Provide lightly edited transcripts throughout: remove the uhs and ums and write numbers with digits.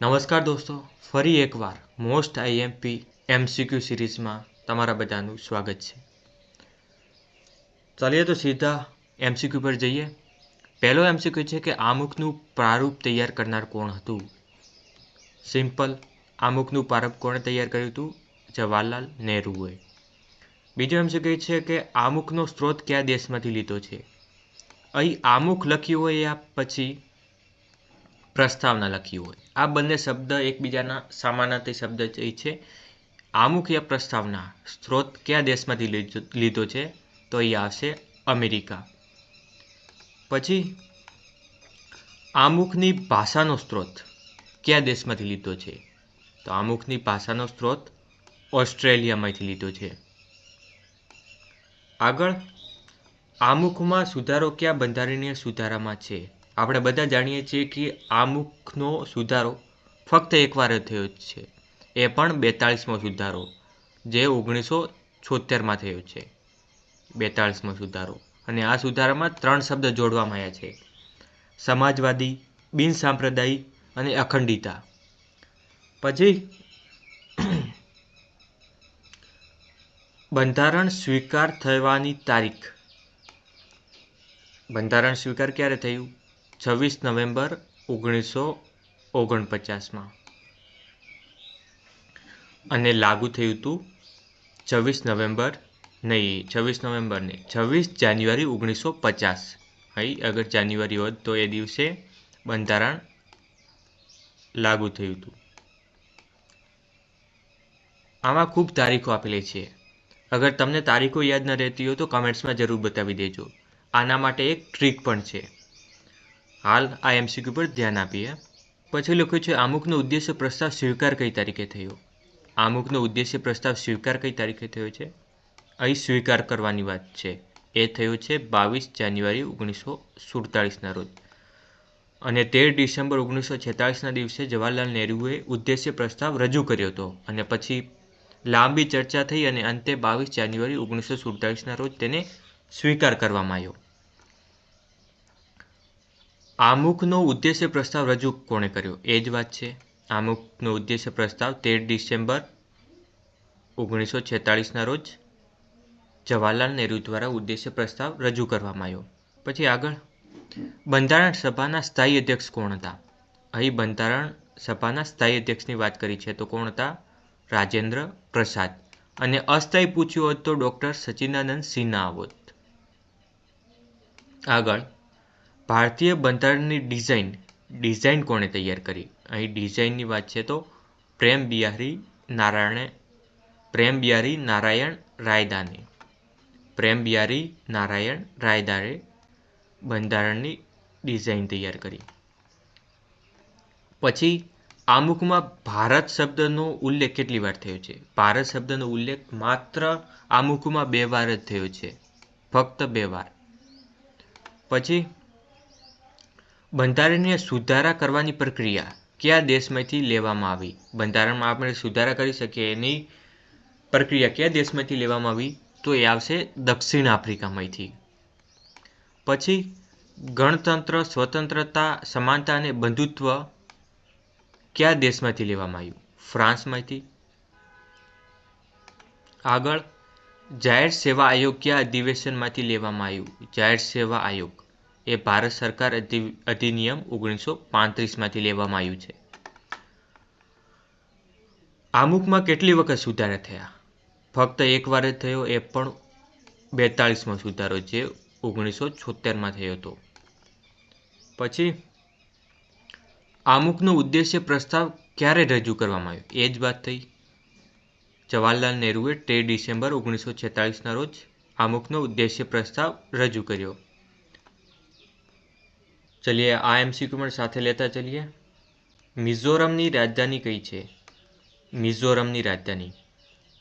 નમસ્કાર દોસ્તો, ફરી એકવાર મોસ્ટ આઈએમપી એમસીક્યુ સિરીઝમાં તમારા બધાનું સ્વાગત છે. ચાલીએ તો સીધા એમસીક્યુ પર જઈએ. પહેલો એમસીક્યુ છે કે આમુખનું પ્રારૂપ તૈયાર કરનાર કોણ હતું? સિમ્પલ, આમુખનું પ્રારૂપ કોણે તૈયાર કર્યું હતું? જવાહરલાલ નહેરુએ. બીજો એમસીક્યુ છે કે આમુખનો સ્ત્રોત કયા દેશમાંથી લીધો છે? અહીં આમુખ લખ્યું હોય યા પછી પ્રસ્તાવના લખી હોય. આ બંને શબ્દ એકબીજાના સમાનાર્થી શબ્દ છે. આમુખ યા પ્રસ્તાવના સ્ત્રોત કયા દેશમાંથી લીધો છે? તો અહીં આવશે અમેરિકા. પછી આમુખની ભાષાનો સ્ત્રોત કયા દેશમાંથી લીધો છે? તો આમુખની ભાષાનો સ્ત્રોત ઓસ્ટ્રેલિયામાંથી લીધો છે. આગળ, આમુખમાં સુધારો કયા બંધારણીય સુધારામાં છે? આપણે બધા જાણીએ છીએ કે આમુખનો સુધારો ફક્ત એકવાર જ થયો છે, એ પણ 42મો સુધારો, જે 1976માં થયો છે. 42મો સુધારો. અને આ સુધારામાં 3 શબ્દ જોડવામાં આવ્યા છે: સમાજવાદી, બિનસાંપ્રદાયિક અને અખંડિતતા. પછી બંધારણ સ્વીકાર થવાની તારીખ. બંધારણ સ્વીકાર ક્યારે થયું? 26 નવેમ્બર 1949માં. અને લાગુ થયું હતું 26 જાન્યુઆરી 1950. અહીં અગર જાન્યુઆરી હોત તો એ દિવસે બંધારણ લાગુ થયું હતું. આમાં ખૂબ તારીખો આપેલી છે. અગર તમને તારીખો યાદ ન રહેતી હોય તો કમેન્ટ્સમાં જરૂર બતાવી દેજો. આના માટે એક ટ્રીક પણ છે. હાલ આ એમસીક્યુ પર ધ્યાન આપીએ. પછી લખ્યું છે આમુખનો ઉદ્દેશ્ય પ્રસ્તાવ સ્વીકાર કઈ તારીખે થયો? આમુખનો ઉદ્દેશ્ય પ્રસ્તાવ સ્વીકાર કઈ તારીખે થયો છે? અહીં સ્વીકાર કરવાની વાત છે. એ થયો છે 22 જાન્યુઆરી 1947ના રોજ. અને 13 ડિસેમ્બર 1946ના દિવસે જવાહરલાલ નહેરુએ ઉદ્દેશ્ય પ્રસ્તાવ રજૂ કર્યો હતો. અને પછી લાંબી ચર્ચા થઈ અને અંતે 22 જાન્યુઆરી 1947ના રોજ તેને સ્વીકાર કરવામાં આવ્યો. આમુખનો ઉદ્દેશ્ય પ્રસ્તાવ રજૂ કોણે કર્યો? એ જ વાત છે. આમુખનો ઉદ્દેશ્ય પ્રસ્તાવ 13 ડિસેમ્બર 1946ના રોજ જવાહરલાલ નહેરુ દ્વારા ઉદ્દેશ્ય પ્રસ્તાવ રજૂ કરવામાં આવ્યો. પછી આગળ, બંધારણ સભાના સ્થાયી અધ્યક્ષ કોણ હતા? અહીં બંધારણ સભાના સ્થાયી અધ્યક્ષની વાત કરી છે, તો કોણ હતા? રાજેન્દ્ર પ્રસાદ. અને અસ્થાયી પૂછ્યું હોત તો ડૉક્ટર સચ્ચિદાનંદ સિન્હા હોત. આગળ, ભારતીય બંધારણની ડિઝાઇન કોણે તૈયાર કરી? અહીં ડિઝાઇનની વાત છે તો પ્રેમ બિહારી નારાયણ રાયદારે બંધારણની ડિઝાઇન તૈયાર કરી. પછી આમુખમાં ભારત શબ્દનો ઉલ્લેખ કેટલી વાર થયો છે? ભારત શબ્દનો ઉલ્લેખ માત્ર આમુખમાં 2 વાર જ થયો છે, ફક્ત 2 વાર. પછી બંધારણીય સુધારા કરવાની પ્રક્રિયા કયા દેશમાંથી લેવામાં આવી? બંધારણમાં આપણે સુધારા કરી શકીએ એની પ્રક્રિયા કયા દેશમાંથી લેવામાં આવી? તો એ આવશે દક્ષિણ આફ્રિકામાંથી. પછી ગણતંત્ર, સ્વતંત્રતા, સમાનતા અને બંધુત્વ કયા દેશમાંથી લેવામાં આવ્યું? ફ્રાન્સમાંથી. આગળ, જાહેર સેવા આયોગ કયા અધિવેશનમાંથી લેવામાં આવ્યું? જાહેર સેવા આયોગ એ ભારત સરકાર અધિનિયમ 1935માંથી લેવામાં આવ્યું છે. આમુખમાં કેટલી વખત સુધારા થયા? ફક્ત એક વાર જ થયો, એ પણ 42મો સુધારો, જે 1976માં થયો હતો. પછી આમુખનો ઉદ્દેશ્ય પ્રસ્તાવ ક્યારે રજૂ કરવામાં આવ્યો? એ જ વાત થઈ. જવાહરલાલ નહેરુએ 13 ડિસેમ્બર 1946ના રોજ આમુખનો ઉદ્દેશ્ય પ્રસ્તાવ રજૂ કર્યો. ચલીએ આ એમસીક્યુ પણ સાથે લેતા ચલીએ. મિઝોરમની રાજધાની કઈ છે? મિઝોરમની રાજધાની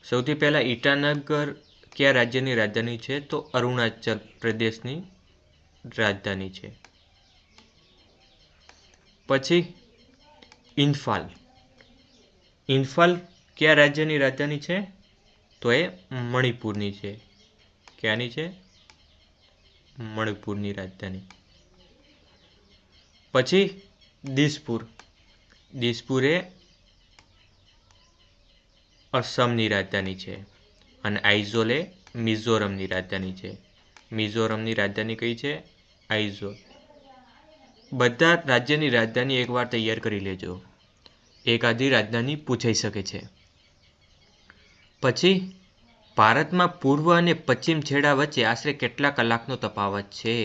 સૌથી પહેલાં ઈટાનગર કયા રાજ્યની રાજધાની છે? તો અરુણાચલ પ્રદેશની રાજધાની છે. પછી ઇન્ફાલ કયા રાજ્યની રાજધાની છે? તો એ મણિપુરની છે. ક્યાંની છે? મણિપુરની રાજધાની. પછી દિસપુર એ અસમની રાજધાની છે અને આઇઝોલ એ મિઝોરમની રાજધાની છે. મિઝોરમની રાજધાની કઈ છે? આઇઝોલ. બધા રાજ્યની રાજધાની એકવાર તૈયાર કરી લેજો. એકાદી રાજધાની પૂછાઈ શકે છે. પછી ભારતમાં પૂર્વ અને પશ્ચિમ છેડા વચ્ચે આશરે કેટલા કલાકનો તફાવત છે?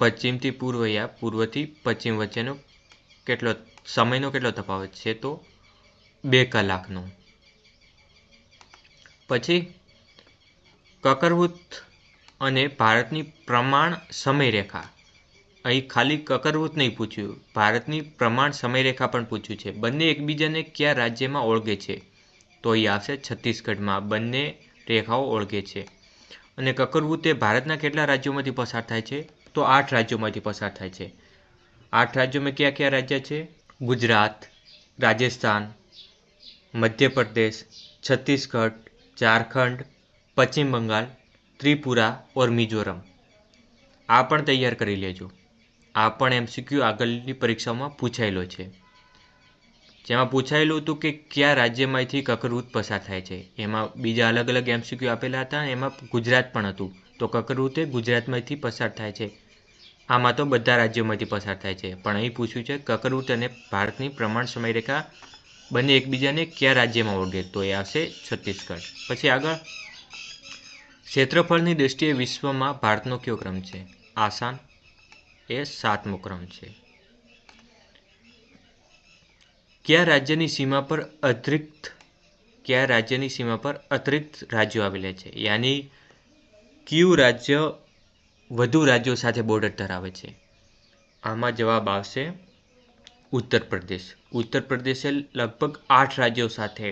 પશ્ચિમથી પૂર્વ યા પૂર્વથી પશ્ચિમ વચ્ચેનો સમયનો કેટલો તફાવત છે? તો 2 કલાકનો. પછી કકરવૃત્ત અને ભારતની પ્રમાણ સમયરેખા. અહીં ખાલી કકરવૃત્ત નહીં પૂછ્યું, ભારતની પ્રમાણ સમયરેખા પણ પૂછ્યું છે. બંને એકબીજાને કયા રાજ્યમાં ઓળગે છે? તો અહીં આવશે છત્તીસગઢમાં બંને રેખાઓ ઓળગે છે. અને કકરવૃત્ત એ ભારતના કેટલા રાજ્યોમાંથી પસાર થાય છે? તો 8 રાજ્યોમાંથી પસાર થાય છે. 8 રાજ્યોમાં કયા કયા રાજ્ય છે? ગુજરાત, રાજસ્થાન, મધ્યપ્રદેશ, છત્તીસગઢ, ઝારખંડ, પશ્ચિમ બંગાળ, ત્રિપુરા ઓર મિઝોરમ. આ પણ તૈયાર કરી લેજો. આ પણ એમસીક્યુ આગળની પરીક્ષામાં પૂછાયેલો છે. જેમાં પૂછાયેલું હતું કે કયા રાજ્યમાંથી કકરવૃત્ત પસાર થાય છે. એમાં બીજા અલગ અલગ એમસીક્યુ આપેલા હતા. એમાં ગુજરાત પણ હતું. તો કકરવૃત્ત એ ગુજરાતમાંથી પસાર થાય છે. આમાં તો બધા રાજ્યોમાંથી પસાર થાય છે. પણ અહીં પૂછ્યું છે કકરવૃત્ત અને ભારતની પ્રમાણ સમયરેખા બંને એકબીજાને કયા રાજ્યમાં ઓળગે? તો એ આવશે છત્તીસગઢ. પછી આગળ, ક્ષેત્રફળની દૃષ્ટિએ વિશ્વમાં ભારતનો કયો ક્રમ છે? આસામ એ 7મો ક્રમ છે. કયા રાજ્યની સીમા પર અતિરિક્ત રાજ્યો આવેલા છે? યાની કયું રાજ્ય વધુ રાજ્યો સાથે બોર્ડર ધરાવે છે? આમાં જવાબ આવશે ઉત્તર પ્રદેશ. ઉત્તર પ્રદેશે લગભગ 8 રાજ્યો સાથે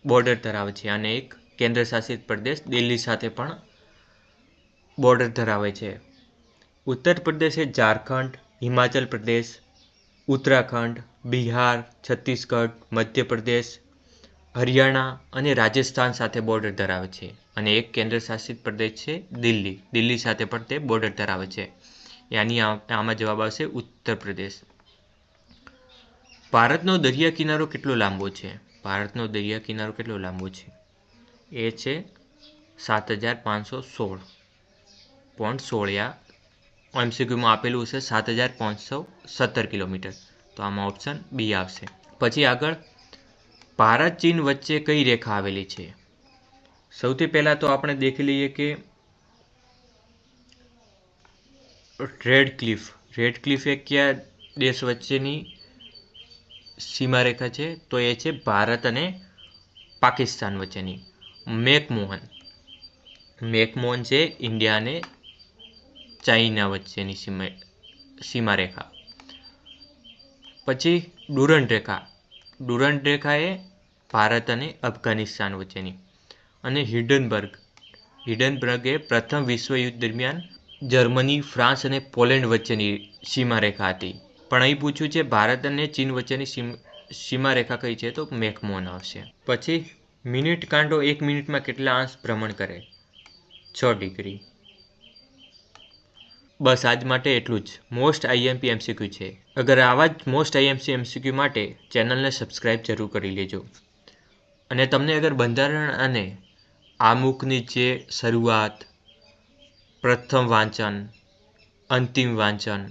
બોર્ડર ધરાવે છે અને એક કેન્દ્રશાસિત પ્રદેશ દિલ્હી સાથે પણ બોર્ડર ધરાવે છે. ઉત્તર પ્રદેશે ઝારખંડ, હિમાચલ પ્રદેશ, ઉત્તરાખંડ, બિહાર, છત્તીસગઢ, મધ્યપ્રદેશ, હરિયાણા અને રાજસ્થાન સાથે બોર્ડર ધરાવે છે અને એક કેન્દ્રશાસિત પ્રદેશ છે દિલ્હી. દિલ્હી સાથે પણ તે બોર્ડર ધરાવે છે. યાની આમાં જવાબ આવશે ઉત્તર પ્રદેશ. ભારતનો દરિયા કિનારો કેટલો લાંબો છે? ભારતનો દરિયા કિનારો કેટલો લાંબો છે? એ છે 7516.16. યા એમસીક્યુમાં આપેલું છે 7517 કિલોમીટર. તો આમાં ઓપ્શન બી આવશે. પછી આગળ, ભારત ચીન વચ્ચે કઈ રેખા આવેલી છે? સૌથી પહેલાં તો આપણે દેખી લઈએ કે રેડ ક્લિફ એ કયા દેશ વચ્ચેની સીમારેખા છે? તો એ છે ભારત અને પાકિસ્તાન વચ્ચેની. મેકમોહન છે ઇન્ડિયા અને ચાઇના વચ્ચેની સીમારેખા. પછી ડુરંડ રેખા એ ભારત અને અફઘાનિસ્તાન વચ્ચેની. અને હિડનબર્ગ એ પ્રથમ વિશ્વયુદ્ધ દરમિયાન જર્મની, ફ્રાન્સ અને પોલેન્ડ વચ્ચેની સીમારેખા હતી. પણ અહીં પૂછ્યું છે ભારત અને ચીન વચ્ચેની સીમારેખા કઈ છે? તો મેકમોહન આવશે. પછી મિનિટ કાંટો 1 મિનિટમાં કેટલા અંશ ભ્રમણ કરે? 6 ડિગ્રી. બસ આજ માટે એટલું જ. મોસ્ટ આઈએમપી એમસીક્યુ છે. અગર આવા જ મોસ્ટ આઈએમપી એમસીક્યુ માટે ચેનલને સબસ્ક્રાઈબ જરૂર કરી લેજો. અને તમને અગર બંધારણ અને આમુખની જે શરૂઆત, પ્રથમ વાંચન, અંતિમ વાંચન,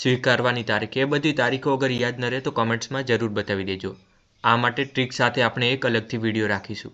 સ્વીકારવાની તારીખ, એ બધી તારીખો અગર યાદ ન રહે તો કોમેન્ટ્સમાં જરૂર બતાવી દેજો. આ માટે ટ્રીક સાથે આપણે એક અલગથી વિડીયો રાખીશું.